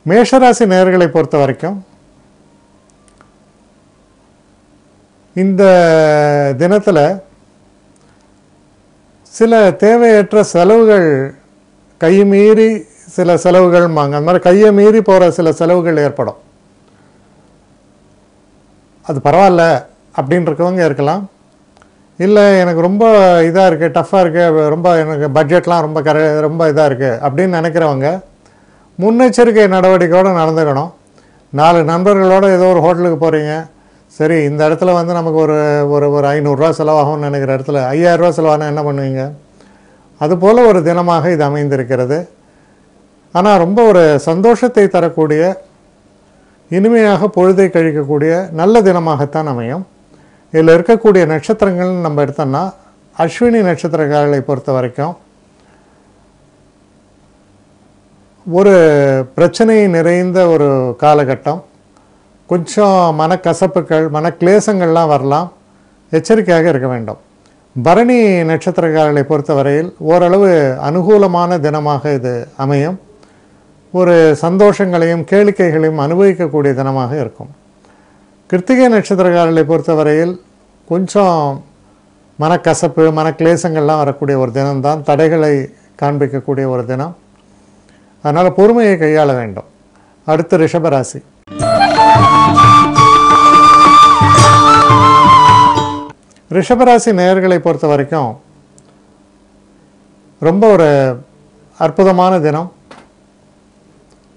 மேஷராசி நேயர்களை பொறுத்த வரைக்கும் இந்த தினத்தில் சில தேவையற்ற செலவுகள் கைமீறி சில செலவுகள் அந்த மாதிரி கையை மீறி போகிற சில செலவுகள் ஏற்படும். அது பரவாயில்ல அப்படின்றவங்க இருக்கலாம். இல்லை எனக்கு ரொம்ப இதாக இருக்குது, டஃப்பாக இருக்குது, ரொம்ப எனக்கு பட்ஜெட்லாம் ரொம்ப இதாக இருக்குது அப்படின்னு நினைக்கிறவங்க முன்னெச்சரிக்கை நடவடிக்கையோடு நடந்துக்கணும். 4 நண்பர்களோடு ஏதோ ஒரு ஹோட்டலுக்கு போகிறீங்க, சரி இந்த இடத்துல வந்து நமக்கு ஒரு ஒரு ஒரு 500 ரூபா செலவாகும்னு நினைக்கிற இடத்துல 5000 ரூபா செலவானா என்ன பண்ணுவீங்க? அதுபோல் ஒரு தினமாக இது அமைந்திருக்கிறது. ஆனால் ரொம்ப ஒரு சந்தோஷத்தை தரக்கூடிய, இனிமையாக பொழுதை கழிக்கக்கூடிய நல்ல தினமாகத்தான் அமையும். இதில் இருக்கக்கூடிய நட்சத்திரங்கள் நம்ம எடுத்தோம்னா அஸ்வினி நட்சத்திரக்காரர்களை பொறுத்த வரைக்கும் ஒரு பிரச்சனை நிறைந்த ஒரு காலகட்டம். கொஞ்சம் மனக்கசப்புகள், மனக்லேசங்கள்லாம் வரலாம், எச்சரிக்கையாக இருக்க வேண்டும். பரணி நட்சத்திரக்காரர்களை பொறுத்தவரையில் ஓரளவு அனுகூலமான தினமாக இது அமையும். ஒரு சந்தோஷங்களையும் கேளிக்கைகளையும் அனுபவிக்கக்கூடிய தினமாக இருக்கும். கிருத்திகை நட்சத்திரக்காரர்களை பொறுத்தவரையில் கொஞ்சம் மனக்கசப்பு, மனக்லேசங்கள்லாம் வரக்கூடிய ஒரு தினம்தான், தடைகளை காண்பிக்கக்கூடிய ஒரு தினம். அதனால் பொறுமையை கையாள வேண்டும். அடுத்து ரிஷபராசி. ரிஷபராசி நேயர்களை பொறுத்த வரைக்கும் ரொம்ப ஒரு அற்புதமான தினம்.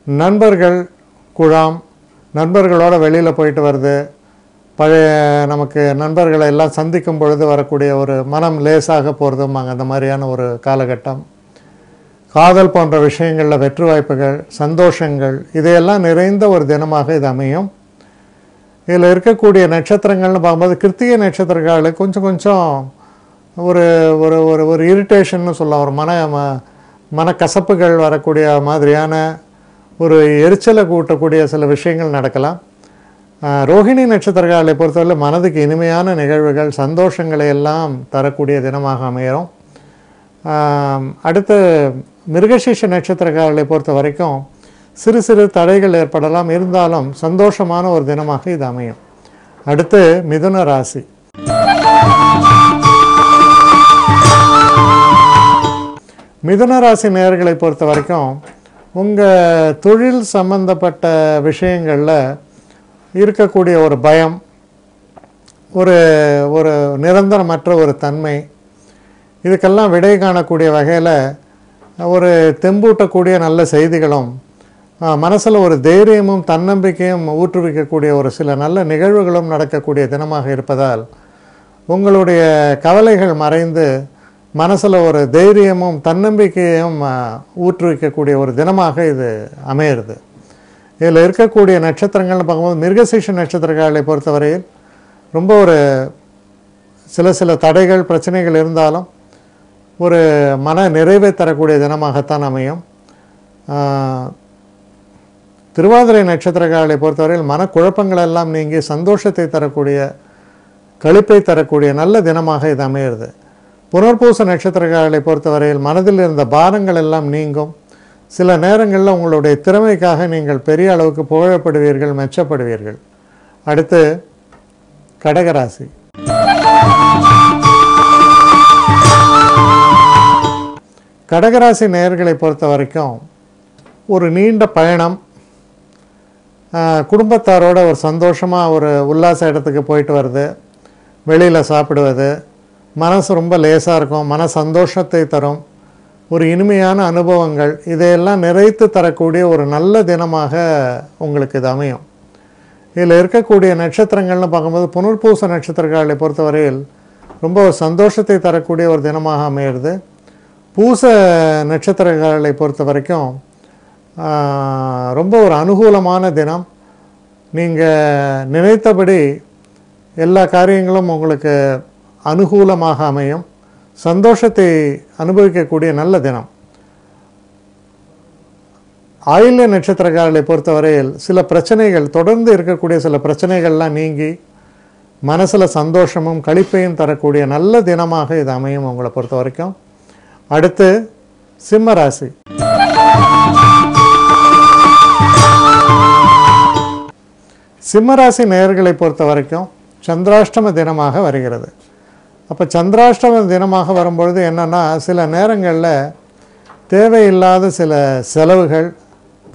நண்பர்கள் குழாம், நண்பர்களோட வெளியில் போயிட்டு வருது, பழைய நமக்கு நண்பர்களை எல்லாம் சந்திக்கும் பொழுது வரக்கூடிய ஒரு மனம் லேசாக போகிறதுமாங்க, அந்த மாதிரியான ஒரு காலகட்டம். காதல் போன்ற விஷயங்களில் வெற்றி வாய்ப்புகள், சந்தோஷங்கள், இதையெல்லாம் நிறைந்த ஒரு தினமாக இது அமையும். இதில் இருக்கக்கூடிய நட்சத்திரங்கள்னு பார்க்கும்போது கிருத்திகை நட்சத்திரக்காரர்களுக்கு கொஞ்சம் ஒரு ஒரு ஒரு ஒரு இரிட்டேஷன்னு சொல்லலாம், ஒரு மனக்கசப்புகள் வரக்கூடிய மாதிரியான ஒரு எரிச்சலை கூட்டக்கூடிய சில விஷயங்கள் நடக்கலாம். ரோஹிணி நட்சத்திரக்காரர்களை பொறுத்தவரை மனதுக்கு இனிமையான நிகழ்வுகள், சந்தோஷங்களை எல்லாம் தரக்கூடிய தினமாக அமையும். அடுத்து மிருகசீஷ நட்சத்திரக்காரர்களை பொறுத்த வரைக்கும் சிறு சிறு தடைகள் ஏற்படலாம், இருந்தாலும் சந்தோஷமான ஒரு தினமாக இது அமையும். அடுத்து மிதுன ராசி. மிதுன ராசி நேயர்களை பொறுத்த வரைக்கும் உங்கள் தொழில் சம்பந்தப்பட்ட விஷயங்களில் இருக்கக்கூடிய ஒரு பயம், ஒரு ஒரு நிரந்தரமற்ற ஒரு தன்மை, இதுக்கெல்லாம் விடை காணக்கூடிய வகையில் ஒரு தெம்பூட்டக்கூடிய நல்ல செய்திகளும், மனசில் ஒரு தைரியமும் தன்னம்பிக்கையும் ஊற்றுவிக்கக்கூடிய ஒரு சில நல்ல நிகழ்வுகளும் நடக்கக்கூடிய தினமாக இருப்பதால் உங்களுடைய கவலைகள் மறைந்து மனசில் ஒரு தைரியமும் தன்னம்பிக்கையும் ஊற்றுவிக்கக்கூடிய ஒரு தினமாக இது அமையிறது. இதில் இருக்கக்கூடிய நட்சத்திரங்கள்னு பார்க்கும்போது மிருகசீஷ நட்சத்திரக்காரர்களை பொறுத்தவரையில் ரொம்ப ஒரு சில தடைகள், பிரச்சனைகள் இருந்தாலும் ஒரு மன நிறைவை தரக்கூடிய தினமாகத்தான் அமையும். திருவாதிரை நட்சத்திரக்காரர்களை பொறுத்தவரையில் மனக்குழப்பங்கள் எல்லாம் நீங்கி சந்தோஷத்தை தரக்கூடிய, களிப்பை தரக்கூடிய நல்ல தினமாக இது அமையிறது. புனர்பூச நட்சத்திரக்காரர்களை பொறுத்தவரையில் மனதில் இருந்த பாரங்கள் எல்லாம் நீங்கும். சில நேரங்களில் உங்களுடைய திறமைக்காக நீங்கள் பெரிய அளவுக்கு புகழப்படுவீர்கள், மெச்சப்படுவீர்கள். அடுத்து கடகராசி. கடகராசி நேயர்களை பொறுத்த வரைக்கும் ஒரு நீண்ட பயணம், குடும்பத்தாரோட ஒரு சந்தோஷமாக ஒரு உல்லாச இடத்துக்கு போயிட்டு வருது, வெளியில் சாப்பிடுவது, மனசு ரொம்ப லேசாக இருக்கும், மன சந்தோஷத்தை தரும், ஒரு இனிமையான அனுபவங்கள், இதையெல்லாம் நிறைத்து தரக்கூடிய ஒரு நல்ல தினமாக உங்களுக்கு இது அமையும். இதில் இருக்கக்கூடிய நட்சத்திரங்கள்னு பார்க்கும்போது புனர்பூச நட்சத்திரக்காரர்களை பொறுத்தவரையில் ரொம்ப சந்தோஷத்தை தரக்கூடிய ஒரு தினமாக அமையிறது. பூச நட்சத்திரக்காரர்களை பொறுத்த வரைக்கும் ரொம்ப ஒரு அனுகூலமான தினம். நீங்கள் நினைத்தபடி எல்லா காரியங்களும் உங்களுக்கு அனுகூலமாக அமையும். சந்தோஷத்தை அனுபவிக்கக்கூடிய நல்ல தினம். ஆயில்ய நட்சத்திரக்காரர்களை பொறுத்தவரையில் சில பிரச்சனைகள், தொடர்ந்து இருக்கக்கூடிய சில பிரச்சனைகள்லாம் நீங்கி மனசில் சந்தோஷமும் களிப்பையும் தரக்கூடிய நல்ல தினமாக இது அமையும் உங்களை பொறுத்த வரைக்கும். அடுத்து சிம்ம ராசி. சிம்மராசி நேயர்களை பொறுத்த வரைக்கும் சந்திராஷ்டம தினமாக வருகிறது. அப்போ சந்திராஷ்டம தினமாக வரும்பொழுது என்னென்னா, சில நேரங்களில் தேவையில்லாத சில செலவுகள்,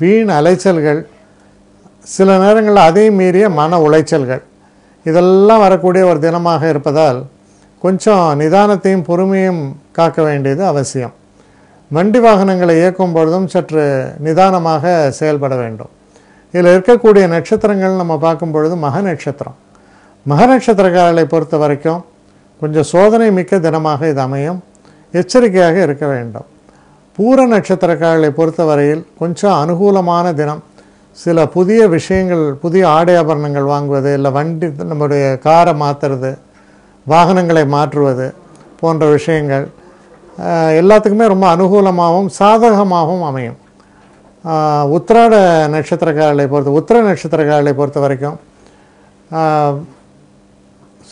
வீண் அலைச்சல்கள், சில நேரங்களில் அதையும் மீறிய மன உளைச்சல்கள், இதெல்லாம் வரக்கூடிய ஒரு தினமாக இருப்பதால் கொஞ்சம் நிதானத்தையும் பொறுமையும் காக்க வேண்டியது அவசியம். வண்டி வாகனங்களை இயக்கும் பொழுதும் சற்று நிதானமாக செயல்பட வேண்டும். இதில் இருக்கக்கூடிய நட்சத்திரங்கள் நம்ம பார்க்கும் பொழுது மக நட்சத்திரம். மக நட்சத்திரக்காரர்களை பொறுத்த வரைக்கும் கொஞ்சம் சோதனை மிக்க தினமாக இது அமையும். எச்சரிக்கையாக இருக்க வேண்டும். பூர நட்சத்திரக்காரர்களை பொறுத்தவரையில் கொஞ்சம் அனுகூலமான தினம். சில புதிய விஷயங்கள், புதிய ஆடை ஆபரணங்கள் வாங்குவது, இல்லை வண்டி நம்முடைய காரை மாற்றுறது, வாகனங்களை மாற்றுவது போன்ற விஷயங்கள் எல்லாத்துக்குமே ரொம்ப அனுகூலமாகவும் சாதகமாகவும் அமையும். உத்திர நட்சத்திரக்காரர்களை பொறுத்த வரைக்கும்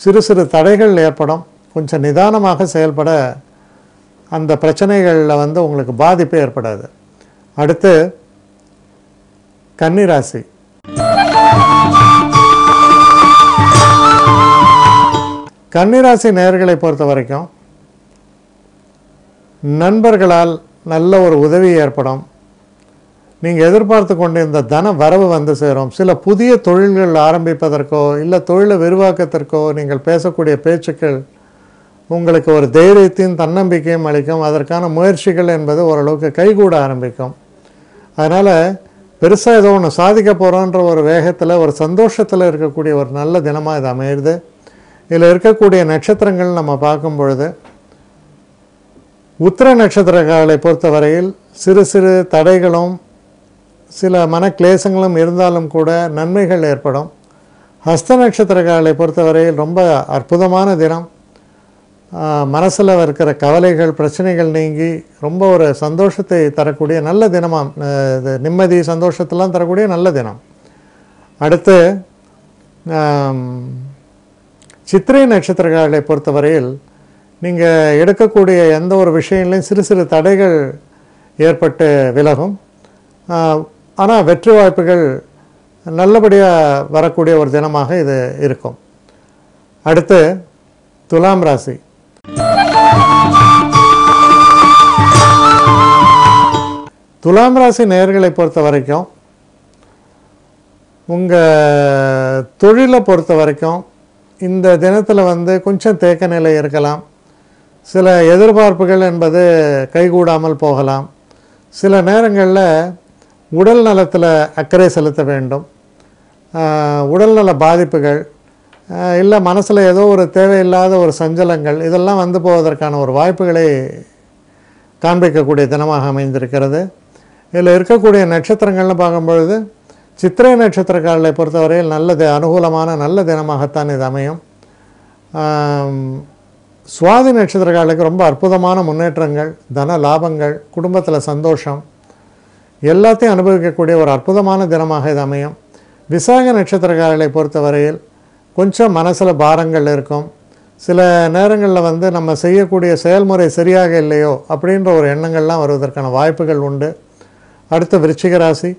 சிறு சிறு தடைகள் ஏற்படும். கொஞ்சம் நிதானமாக செயல்பட அந்த பிரச்சனைகளில் உங்களுக்கு பாதிப்பு ஏற்படாது. அடுத்து கன்னிராசி. கன்னிராசி நேயர்களை பொறுத்த வரைக்கும் நண்பர்களால் நல்ல ஒரு உதவி ஏற்படும். நீங்கள் எதிர்பார்த்து கொண்டிருந்த தன வரவு வந்து சேரும். சில புதிய தொழில்கள் ஆரம்பிப்பதற்கோ இல்லை தொழிலை விரிவாக்கத்திற்கோ நீங்கள் பேசக்கூடிய பேச்சுக்கள் உங்களுக்கு ஒரு தைரியத்தையும் தன்னம்பிக்கையும் அளிக்கும். அதற்கான முயற்சிகள் என்பது ஓரளவுக்கு கைகூட ஆரம்பிக்கும். அதனால் பெருசாக ஏதோ ஒன்று சாதிக்க போகிறோன்ற ஒரு வேகத்தில், ஒரு சந்தோஷத்தில் இருக்கக்கூடிய ஒரு நல்ல தினமாக இது அமையுது. இதில் இருக்கக்கூடிய நட்சத்திரங்கள் நம்ம பார்க்கும் பொழுது உத்திர நட்சத்திரக்காரர்களை பொறுத்தவரையில் சிறு சிறு தடைகளும் சில மனக்லேசங்களும் இருந்தாலும் கூட நன்மைகள் ஏற்படும். ஹஸ்த நட்சத்திரக்காரர்களை பொறுத்தவரையில் ரொம்ப அற்புதமான தினம். மனசில் இருக்கிற கவலைகள், பிரச்சனைகள் நீங்கி ரொம்ப ஒரு சந்தோஷத்தை தரக்கூடிய நல்ல தினமாக, நிம்மதி சந்தோஷத்தெல்லாம் தரக்கூடிய நல்ல தினம். அடுத்து சித்திரை நட்சத்திரக்காரர்களை பொறுத்தவரையில் நீங்கள் எடுக்கக்கூடிய எந்த ஒரு விஷயங்களையும் சிறு சிறு தடைகள் ஏற்பட்டு விலகும். ஆனால் வெற்றி வாய்ப்புகள் நல்லபடியாக வரக்கூடிய ஒரு தினமாக இது இருக்கும். அடுத்து துலாம் ராசி. துலாம் ராசி நேயர்களை பொறுத்த வரைக்கும் உங்கள் தொழிலை பொறுத்த வரைக்கும் இந்த தினத்தில் கொஞ்சம் தேக்க நிலை இருக்கலாம். சில எதிர்பார்ப்புகள் என்பது கைகூடாமல் போகலாம். சில நேரங்களில் உடல் நலத்தில் அக்கறை செலுத்த வேண்டும். உடல்நல பாதிப்புகள் இல்லை மனசில் ஏதோ ஒரு தேவையில்லாத ஒரு சஞ்சலங்கள் இதெல்லாம் வந்து போவதற்கான ஒரு வாய்ப்புகளை காண்பிக்கக்கூடிய தினமாக அமைந்திருக்கிறது. இதில் இருக்கக்கூடிய நட்சத்திரங்கள்னு பார்க்கும்பொழுது சித்திரை நட்சத்திரக்காரர்களை பொறுத்தவரையில் அனுகூலமான நல்ல தினமாகத்தான் இது அமையும். சுவாதி நட்சத்திரக்காரர்களுக்கு ரொம்ப அற்புதமான முன்னேற்றங்கள், தன லாபங்கள், குடும்பத்தில் சந்தோஷம் எல்லாத்தையும் அனுபவிக்கக்கூடிய ஒரு அற்புதமான தினமாக இது அமையும். விசாக நட்சத்திரக்காரர்களை பொறுத்தவரையில் கொஞ்சம் மனசில் பாரங்கள் இருக்கும். சில நேரங்களில் நம்ம செய்யக்கூடிய செயல்முறை சரியாக இல்லையோ அப்படின்ற ஒரு எண்ணங்கள்லாம் வருவதற்கான வாய்ப்புகள் உண்டு. அடுத்து விருச்சிக ராசி.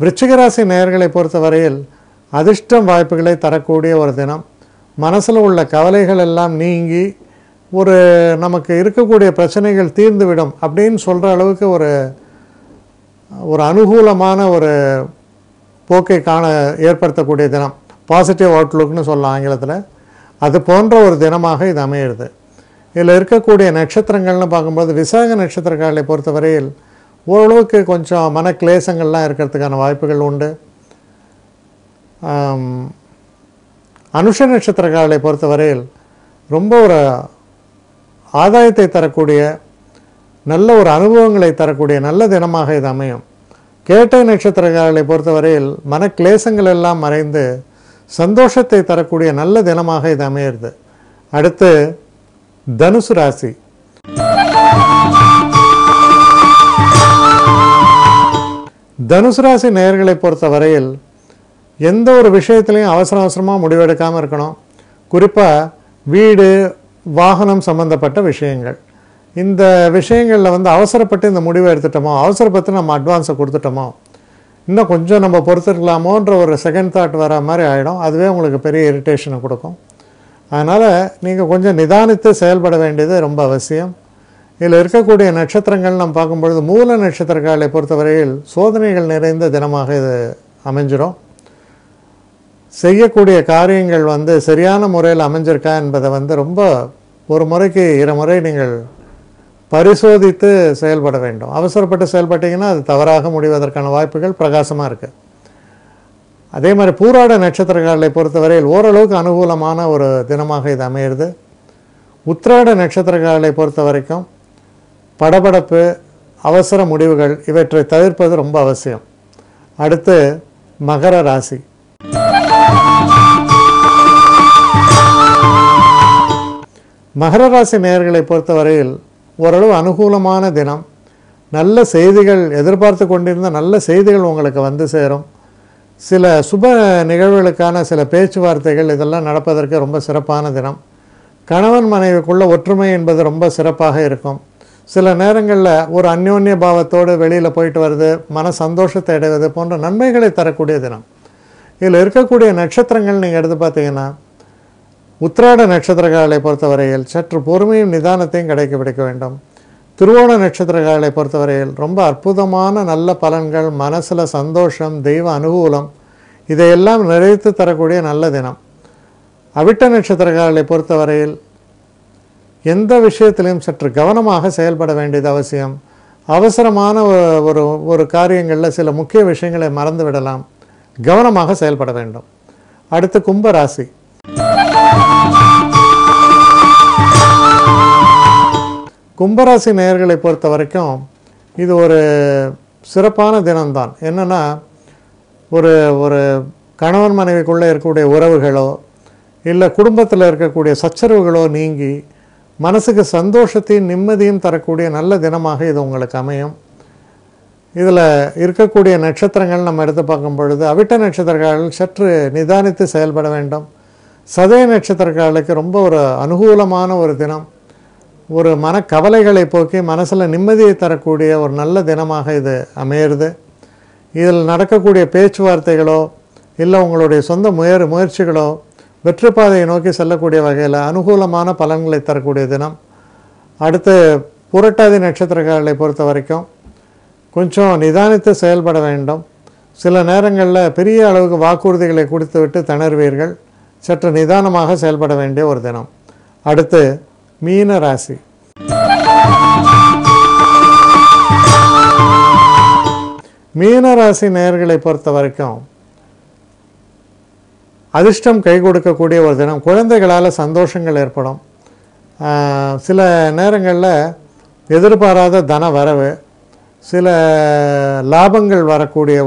விருச்சிக ராசி நேயர்களை பொறுத்தவரையில் அதிர்ஷ்டம் வாய்ப்புகளை தரக்கூடிய ஒரு தினம். மனசில் உள்ள கவலைகள் எல்லாம் நீங்கி ஒரு நமக்கு இருக்கக்கூடிய பிரச்சனைகள் தீர்ந்துவிடும் அப்படின்னு சொல்கிற அளவுக்கு ஒரு அனுகூலமான ஒரு போக்கை ஏற்படுத்தக்கூடிய தினம். பாசிட்டிவ் அவுட்லுக்னு சொல்லலாம் ஆங்கிலத்தில். அது போன்ற ஒரு தினமாக இது அமையிறது. இதில் இருக்கக்கூடிய நட்சத்திரங்கள்னு பார்க்கும்போது விசாக நட்சத்திரக்காரர்களை பொறுத்தவரையில் ஓரளவுக்கு கொஞ்சம் மனக்லேசங்கள்லாம் இருக்கிறதுக்கான வாய்ப்புகள் உண்டு. அனுஷ நட்சத்திரக்காரர்களை பொறுத்தவரையில் ரொம்ப ஒரு ஆதாயத்தை தரக்கூடிய நல்ல ஒரு அனுபவங்களை தரக்கூடிய நல்ல தினமாக இது அமையும். கேட்டை நட்சத்திரக்காரர்களை பொறுத்தவரையில் மனக்லேசங்கள் எல்லாம் மறைந்து சந்தோஷத்தை தரக்கூடிய நல்ல தினமாக இது அமையிறது. அடுத்து தனுசு ராசி. தனுசு ராசி நேயர்களை பொறுத்தவரையில் எந்த ஒரு விஷயத்திலையும் அவசரமாக முடிவெடுக்காமல் இருக்கணும். குறிப்பாக வீடு வாகனம் சம்பந்தப்பட்ட விஷயங்கள் இந்த விஷயங்களில் வந்து அவசரப்பட்டு இந்த முடிவை எடுத்துட்டோமோ, அவசரப்பட்டு நம்ம அட்வான்ஸை கொடுத்துட்டோமோ, இன்னும் கொஞ்சம் நம்ம பொறுத்துருக்கலாமோன்ற ஒரு செகண்ட் தாட் வர மாதிரி ஆகிடும். அதுவே உங்களுக்கு பெரிய இரிட்டேஷனை கொடுக்கும். அதனால் நீங்கள் கொஞ்சம் நிதானித்து செயல்பட வேண்டியது ரொம்ப அவசியம். இதில் இருக்கக்கூடிய நட்சத்திரங்கள் நம்ம பார்க்கும்பொழுது மூல நட்சத்திரக்காலை பொறுத்தவரையில் சோதனைகள் நிறைந்த தினமாக இது அமைஞ்சிடும். செய்யக்கூடிய காரியங்கள் வந்து சரியான முறையில் அமைஞ்சிருக்கா என்பதை வந்து ரொம்ப ஒரு முறைக்கு 2 முறை நீங்கள் பரிசோதித்து செயல்பட வேண்டும். அவசரப்பட்டு செயல்பட்டீங்கன்னா அது தவறாக முடிவதற்கான வாய்ப்புகள் பிரகாசமாக இருக்குது. அதே மாதிரி பூராட நட்சத்திரக்காலை பொறுத்தவரையில் ஓரளவுக்கு அனுகூலமான ஒரு தினமாக இது அமையிறது. உத்திராட நட்சத்திரக்காலை பொறுத்த வரைக்கும் படபடப்பு, அவசர முடிவுகள் இவற்றை தவிர்ப்பது ரொம்ப அவசியம். அடுத்து மகர ராசி. மகர ராசி நேயர்களை பொறுத்தவரையில் ஓரளவு அனுகூலமான தினம். நல்ல செய்திகள், எதிர்பார்த்து கொண்டிருந்த நல்ல செய்திகள் உங்களுக்கு வந்து சேரும். சில சுப நிகழ்வுகளுக்கான சில பேச்சுவார்த்தைகள் இதெல்லாம் நடப்பதற்கு ரொம்ப சிறப்பான தினம். கணவன் மனைவிக்குள்ள ஒற்றுமை என்பது ரொம்ப சிறப்பாக இருக்கும். சில நேரங்களில் ஒரு அந்யோன்ய பாவத்தோடு வெளியில் போயிட்டு வருது, மன சந்தோஷத்தை அடைவது போன்ற நன்மைகளை தரக்கூடிய தினம். இதில் இருக்கக்கூடிய நட்சத்திரங்கள் நீங்கள் எடுத்து பார்த்தீங்கன்னா, உத்திராட நட்சத்திரக்காலை பொறுத்தவரையில் சற்று பொறுமையும் நிதானத்தையும் பிடிக்க வேண்டும். திருவோண நட்சத்திரக்காலை பொறுத்தவரையில் ரொம்ப அற்புதமான நல்ல பலன்கள், மனசில் சந்தோஷம், தெய்வ அனுகூலம் இதையெல்லாம் நிறைத்து தரக்கூடிய நல்ல தினம். அவிட்ட நட்சத்திரக்காலை பொறுத்தவரையில் எந்த விஷயத்திலையும் சற்று கவனமாக செயல்பட வேண்டியது அவசியம். அவசரமான ஒரு காரியங்களில் சில முக்கிய விஷயங்களை மறந்து விடலாம். கவனமாக செயல்பட வேண்டும். அடுத்து கும்பராசி. கும்பராசி நேயர்களை பொறுத்த வரைக்கும் இது ஒரு சிறப்பான தினம்தான். என்னென்னா, ஒரு ஒரு கணவன் மனைவிக்குள்ளே இருக்கக்கூடிய உறவுகளோ இல்லை குடும்பத்தில் இருக்கக்கூடிய சச்சரவுகளோ நீங்கி மனசுக்கு சந்தோஷத்தையும் நிம்மதியும் தரக்கூடிய நல்ல தினமாக இது உங்களுக்கு அமையும். இதில் இருக்கக்கூடிய நட்சத்திரங்கள் நம்ம எடுத்து பார்க்கும் பொழுது அவிட்ட நட்சத்திரக்காரர்கள் சற்று நிதானித்து செயல்பட வேண்டும். சதய நட்சத்திரக்காரர்களுக்கு ரொம்ப ஒரு அனுகூலமான ஒரு தினம். ஒரு மனக்கவலைகளை போக்கி மனசில் நிம்மதியை தரக்கூடிய ஒரு நல்ல தினமாக இது அமையிறது. இதில் நடக்கக்கூடிய பேச்சுவார்த்தைகளோ இல்லை உங்களுடைய சொந்த முயற்சிகளோ வெற்றி பாதையை நோக்கி செல்லக்கூடிய வகையில் அனுகூலமான பலன்களை தரக்கூடிய தினம். அடுத்து புரட்டாதி நட்சத்திரக்காரர்களை பொறுத்த வரைக்கும் கொஞ்சம் நிதானித்து செயல்பட வேண்டும். சில நேரங்களில் பெரிய அளவுக்கு வாக்குறுதிகளை கொடுத்துவிட்டு திணறுவீர்கள். சற்று நிதானமாக செயல்பட வேண்டிய ஒரு தினம். அடுத்து மீன ராசி. மீன ராசி நேயர்களை பொறுத்த வரைக்கும் அதிர்ஷ்டம் கை கொடுக்கக்கூடிய ஒரு தினம். குழந்தைகளால் சந்தோஷங்கள் ஏற்படும். சில நேரங்களில் எதிர்பாராத தன வரவு, சில லாபங்கள் வரக்கூடிய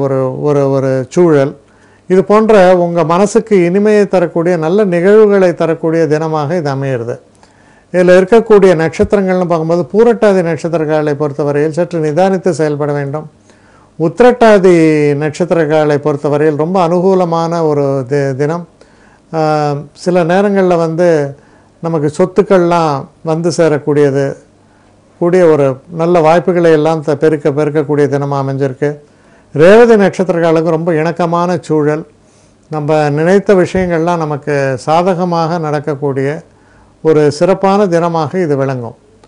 ஒரு சூழல், இது போன்ற உங்கள் மனசுக்கு இனிமையை தரக்கூடிய நல்ல நிகழ்வுகளை தரக்கூடிய தினமாக இது அமையிறது. இதில் இருக்கக்கூடிய நட்சத்திரங்கள்னு பார்க்கும்போது பூரட்டாதி நட்சத்திரக்காரர்களை பொறுத்தவரையில் சற்று நிதானித்து செயல்பட வேண்டும். உத்திரட்டாதி நட்சத்திரக்காரர்களை பொறுத்தவரையில் ரொம்ப அனுகூலமான ஒரு தினம். சில நேரங்களில் வந்து நமக்கு சொத்துக்கள்லாம் வந்து சேரக்கூடியது கூடிய ஒரு நல்ல வாய்ப்புகளை எல்லாம் பெருக்கக்கூடிய தினமாக அமைஞ்சிருக்கு. ரேவதி நட்சத்திரக்காரர்களுக்கு ரொம்ப இணக்கமான சூழல். நம்ம நினைத்த விஷயங்கள்லாம் நமக்கு சாதகமாக நடக்கக்கூடிய ஒரு சிறப்பான தினமாக இது விளங்கும்.